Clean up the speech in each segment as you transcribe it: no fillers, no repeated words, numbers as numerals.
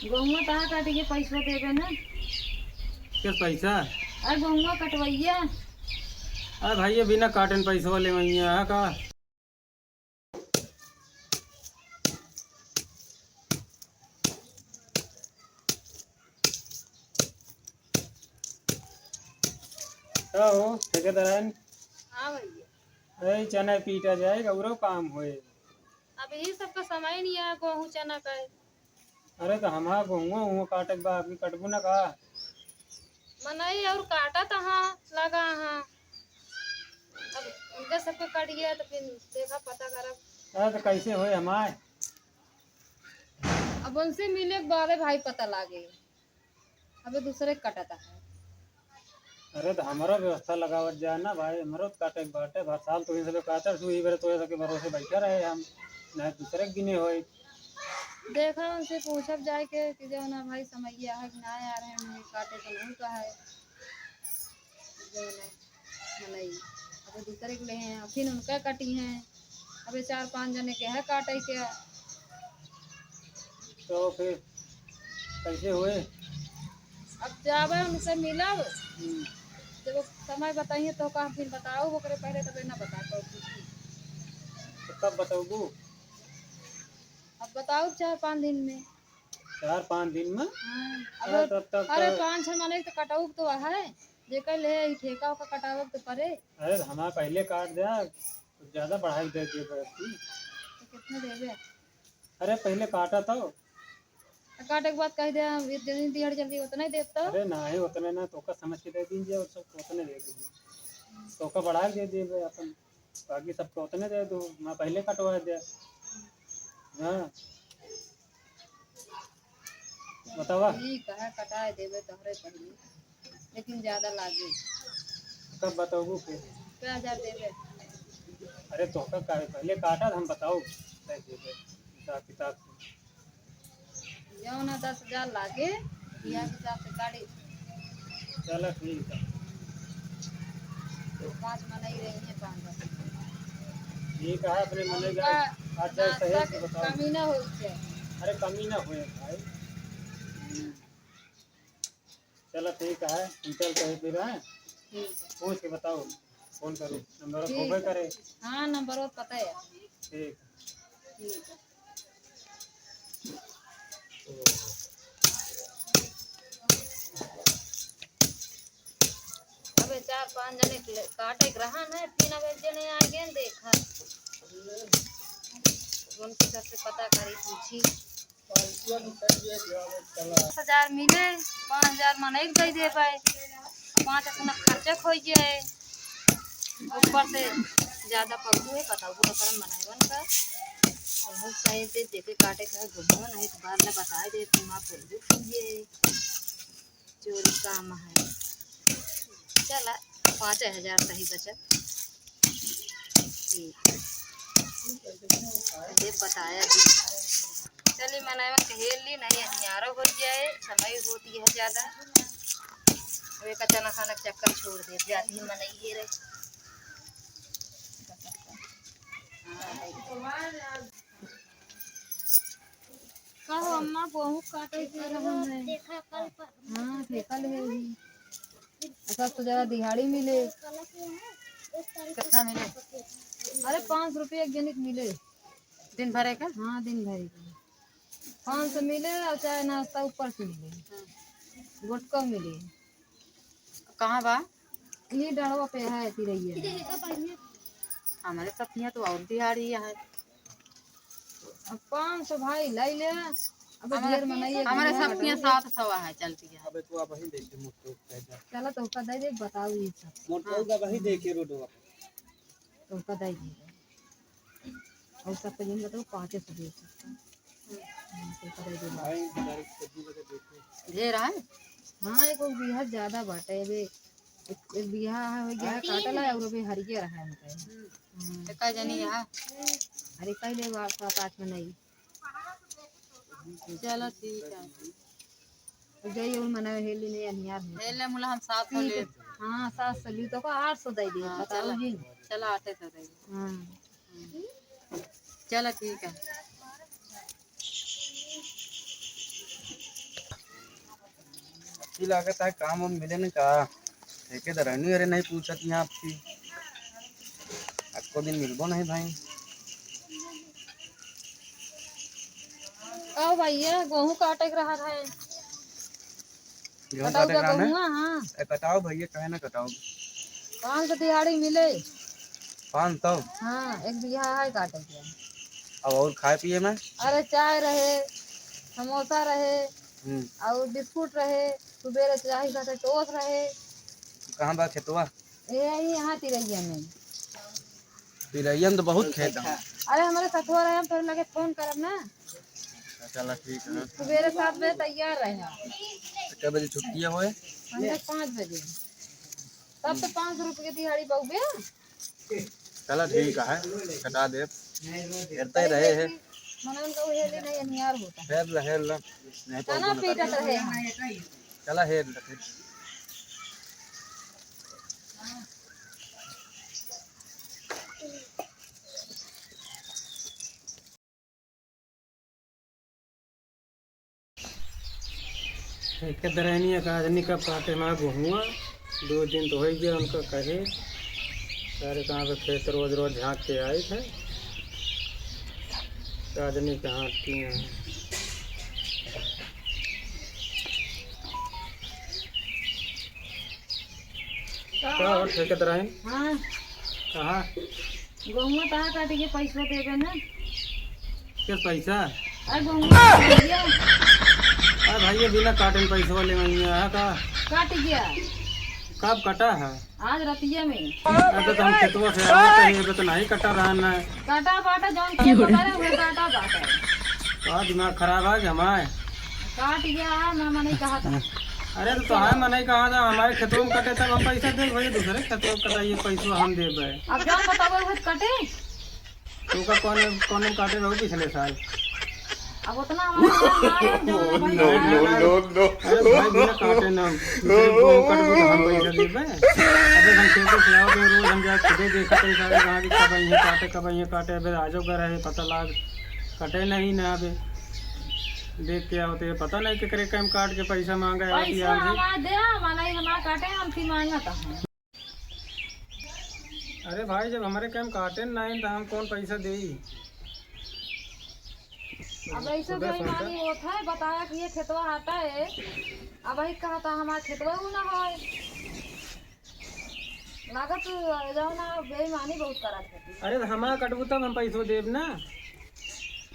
गहुआ तहाँ काटी के पैसा देवे ना। किस पैसा? अरे गहुआ कटवैया। अरे भाई बिना काटन पैसा वाले मैया है का? क्या हो ठेकेदारन? हाँ भैया। अरे चना पीटा जाए गौरव काम होए। अब यही सबका समय नहीं है गेहूँ चना का। अरे तो हमारा गहुआ हुआ काटे के बाद कटबू ना का? मनई और काटा तहाँ लगा हाँ। अब उनके सबके कट गया तो फिर देखा पता करब। अरे तो कैसे होए हमारे? अब उनसे मिले के बाद भाई पता लागे। अबे दूसरे के कटा था। अरे तो हमारा व्यवस्था लगावत जाए ना भाई, हमारो तो काटे के बाटे भर साल तो इन सब काटर तू ही बेरे तो ऐसा के भरोसे बैठे रहे हम ना दूसरे के गिने होए। देखा उनसे पूछब जाए के कि जो ना भाई समैया है कि ना आ रहे हैं काटे तो नहीं का है। जो ना मनई अब दूसरे के ले हैं फिर उनका कटी हैं। अबे 4-5 जने के है काटे के। तो फिर कैसे हुए? अब जावे उनसे मिलब। हम्म, जब वो समय बताइए तो कहा फिर बताओ वो करे पहले तब ना बता पाओ। तो कब बताऊँ? अब बताओ 4-5 दिन में। 4-5 दिन में? हाँ अरे अब तब तक अरे 5-6 महीने तो कटाऊ तो है। जेकर ले ई ठेका का कटाव तो परे। अरे तो हमारा पहले काट दिया तो ज्यादा बढ़ाई दे दिए बरती। तो कितने देवे? अरे पहले काटा था। काटे के बाद कह दे दिन दिहाड़ी जल्दी उतना ही देता। अरे ना ही उतने ना तो का समझ के दे दीजिए और सबको उतने दे दीजिए। तो का बढ़ा के दे दिए अपन, बाकी सबको उतने दे दो, मैं पहले कटवा दिया। हाँ बतावा ठीक है कटाए देवे तोहरे पहले लेकिन ज्यादा लागे। कब बताओ फिर? 1000 देवे। अरे तो का पहले काटा था हम बताओ कैसे हिसाब किताब से। जो ना 10,000 लागे यह हिसाब से गाड़ी चलो ठीक है। 5 महीने ही रही है 5-10। ठीक है अपने और मने उनका जाए आज जाए नाश्ता सही से बताओ। कमी ना हो जाए। अरे कमी ना हुए भाई। चलो ठीक है हम चल कहीं फिर हैं ठीक है। पूछ के बताओ, फोन करो नंबर ठीक होबे है। करे। हाँ नंबर पता है। ठीक। ठीक है। अबे 4-5 जने काटे रहा है फिर अब एक जने आगे देखा उनके सबसे पता करी पूछी 10,000 मिले 5,000 मना एक दे दे पाए 5 अपना खर्चा खोई जाए ऊपर से ज्यादा पड़ू है बताओ पूरा करम बनाएवन का बहुत सही दे देखे काटे का घूमो नहीं तो बाद में बता दे तुम आप ये चोरी काम है। चला 5,000 सही बचत। ठीक ये बताया भी चलिए मनावा हेल ली नहीं अन्यारो हो जाए समय होती है ज्यादा वे का चना खाना चक्कर छोड़ दे जाती मनाई ये रहे। कहो अम्मा बहुत काटे के रहा है। हाँ फेकल है भी ऐसा तो ज्यादा दिहाड़ी मिले कितना मिले? अरे 5 रुपये एक जनिक मिले दिन भरे का। हाँ दिन भरे का 500 मिले और चाहे नाश्ता ऊपर से मिले गुटका मिले। कहाँ बा? ये डड़वा पे है तिरैया हमारे सब यहाँ तो और दिहाड़ी है। अब 500 भाई लाई ले अब ढेर मनाइए हमारे सब यहाँ 700 है चलती है। अबे तू अब वही देखे मोटो पैसा चलो तो उसका दे दे बताओ ये सब मोटो का वही देखे रोडवा तो उसका दे दे और सब पे जिन बताओ 500 दे सकता भाई डायरेक्ट कद्दू का देखे ढेर है। हाँ एक बीघा ज्यादा बाटे बे एक बीघा हो गया काटला है और अभी हरियर है हमके का जानी है अरे कई ले 7-8 में नहीं। चलो ठीक है जाइए उन मना हेली नहीं अनियार हेले मुला हम 700 ले। हाँ 700 ली तो का 800 दे दी बताओ जी। चलो 800 दे। हाँ चलो ठीक है। अच्छी लागत है, काम हम मिले नहीं का ठेकेदार नहीं, अरे नहीं पूछत यहाँ आपकी आपको दिन मिलबो नहीं भाई। ओ भैया गेहूं काटे के रहा है, गेहूं कटाऊ काटे का काम है, गेहुआ। हाँ कटाओ भैया, कहे ना कटाओ। 500 दिहाड़ी मिले। 500? हाँ 1 बीघा है काटे के। अब और खाए पिए में? अरे चाय रहे, समोसा रहे और बिस्कुट रहे, सुबह चाय का टोस्ट रहे। कहाँ बा खेतवा? यही यहाँ तिरैया में। तिरैया में तो बहुत खेत है। अरे हमारे सखुआ रहे, हम फिर लगे फोन करब ना। चलो ठीक है। सुबह 7 बजे तैयार रहे। कितने बजे छुट्टी है? 5 बजे। तब तो 500 रुपये की दिहाड़ी बहुबे। चलो ठीक है, कटा दे, हेरते रहे हैं मनन को हेले नहीं अनियार होता। हेर ल नहीं तो तना पीटत रहे। चला हेर ल फिर। ठेकेदार नहीं का आदमी कब काटे ना गेहुआ, 2 दिन तो हो गया उनका कहे। सारे कहाँ पे खेत रोज रोज झाँक के आए थे, आदमी के हाथ किए हैं। क्या और ठेकेदार हैं? हाँ कहाँ? गेहुआ कहाँ काटे के पैसा देवे ना। किस पैसा? अरे गेहुआ अरे भाई ये बिना काटे पैसा वाले नहीं है का? काट गया कब कटा है? आज रतिया में। अरे तो हम खेतवा से आए थे, तो नहीं कटा रहा ना। काटा बाटा जौन खेत बता रहे वो काटा बाटा। तो दिमाग खराब है हमारे। काट गया मामा ने कहा था। अरे तो है मैं नहीं कहा था, हमारे खेतों में कटे तब हम पैसा दे भाई, दूसरे खेतों में कटाइए पैसा हम दे भाई। अब जौन बताओ वो कटे। तो का कौन काटे रहो पिछले साल? अब उतना हमारे नो अरे भाई बिना काटे ना दूसरे को कट दो तो हम पैसा दे भाई। अरे हम खेतों से आओ रोज हम जा खुदे देखते हैं सारे कहाँ की कब ये काटे अबे आजो कर रहे पता लाग कटे नहीं ना अबे देख के आओ तो पता नहीं कि करे कैम काट के पैसा मांगा है पैसा हमारा दे माना ही हमारा काटे हम की मांगा था। अरे भाई जब हमारे कैम काटे नहीं तो हम कौन पैसा दे। अब ऐसे बेईमानी होता है, बताया कि ये खेतवा आता है, अब वही कहा था हमारा खेतवा वो ना हो लागत जाओ ना बेईमानी बहुत करा थे। अरे हमारा कटबू तब हम पैसों देव ना।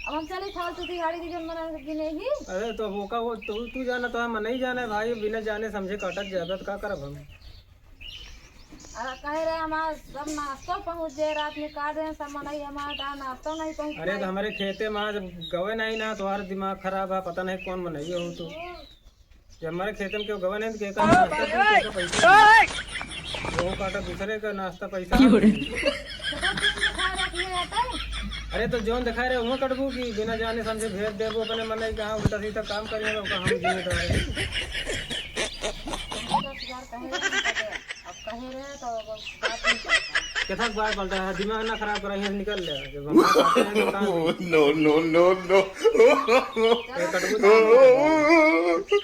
अब हम चले थाल तू दिहाड़ी की जन मना की नहीं। अरे तो वो का वो तू जाना तो हम नहीं जाना भाई, बिना जाने समझे कटक जाता तो क्या करब हम। अरे कह रहे हमारा सब नाश्ता पहुँच जाए, रात में काट रहे सब मना हमारा नाश्ता नहीं पहुँच। अरे तो हमारे खेते में आज गवे नहीं ना, तुम्हारा दिमाग खराब है, पता नहीं कौन बनाइए हो तो। जब हमारे खेते में क्यों गवे नहीं तो पैसा वो काटा दूसरे का नाश्ता पैसा। अरे तो जोन दिखाए रहे वहाँ कटबू की बिना जाने समझे भेज देबू अपने मन ही कहाँ उल्टा सीधा काम करिए हम जिम्मेदार। कैसा बार पलटा है, दिमाग ना खराब करा निकल ले जब हम नो नो नो नो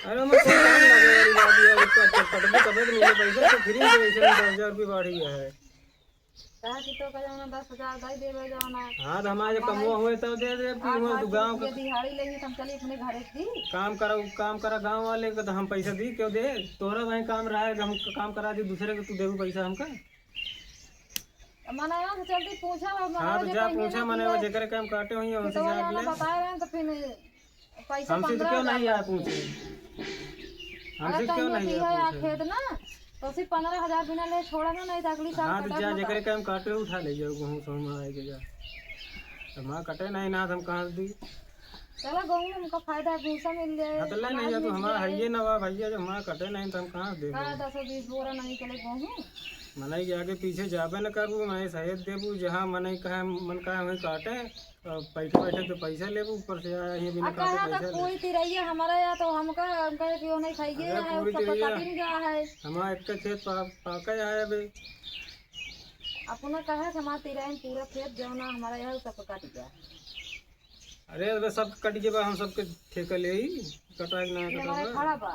अरे मैं कोई काम लगे उसका कटबू कभी नहीं पैसा तो फ्री में 10,000 रुपये बढ़ी है। तो का जाना 10,000 दे देवे जाना। हाँ तो हमारे कमवा हुए तो दे दे तू गाँव का दिहाड़ी लेगी हम चले अपने घरे की काम करा गाँव वाले का तो हम पैसा दी क्यों दे, तोरा वहीं काम रहा है हम काम करा दी दूसरे को तू देबू पैसा हमका। मने से जल्दी पूछा। हाँ तो जा पूछा मने वो जेकर काम काटे हुई हमसे जाके ले बता रहे हैं तो फिर पैसा हमसे तो क्यों नहीं आया पूछे, हमसे क्यों नहीं आया खेत ना तो सिर्फ 15,000 बिना ले छोड़ा ना नहीं तो अगली साल। हाँ तो जा जेकर काम काटे उठा ले जाओ गेहूँ सोम आए के जा, हमारा कटे नहीं ना हम कहाँ दी। चलो गेहूँ हमको फायदा भूसा मिल जाए। हाँ तो ले नहीं जा तो हमारा है ना वा भैया जब हमारा कटे नहीं तो हम कहाँ दे 10-20 बोरा नहीं चले गेहूँ मनाई के आगे पीछे जाबे न करूँ मैं सहेज देबू जहाँ मनाई कहे मन कहे वहीं काटे बैठे बैठे तो पैसा लेबू ऊपर से आया ये बिना काटे पैसा कोई तिरैया हमारा या तो हमका क्यों नहीं खाइए है हमारा एक खेत पाका आया बे अपना कहा हमारा तिरैया पूरा खेत जो ना हमारा यहाँ सब काट गया। अरे सब कट गया हम सबके ठेका ले ही कटा ना कटा खड़ा बा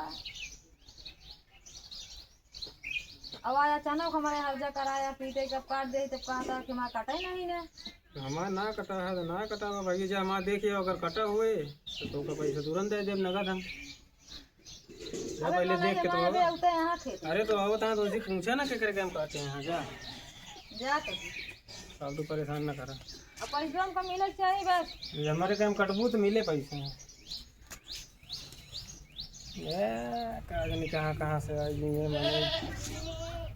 अब आया अचानक हमारे हर्जा कराया पीटे कब काट दे तब कहा था कि हमारा काटा ही नहीं ना। हमारा ना कटा है तो ना कटा हुआ भाई, जो हमारा देखिए अगर कटा हुए तो का पैसा तुरंत दे देव नगद हम। जा अबे पहले मगर देख के तो हमारे आओ। उते यहाँ खेत अरे तो आओ तो उसी पूछा ना क्या करके हम काटे हैं। जा जा तो फालतू परेशान ना करा। अब परिश्रम का मिले चाहिए बस। ये हमारे टाइम कटबू तो मिले पैसे। ये कहा जाने कहाँ कहाँ से आई नहीं है मैंने।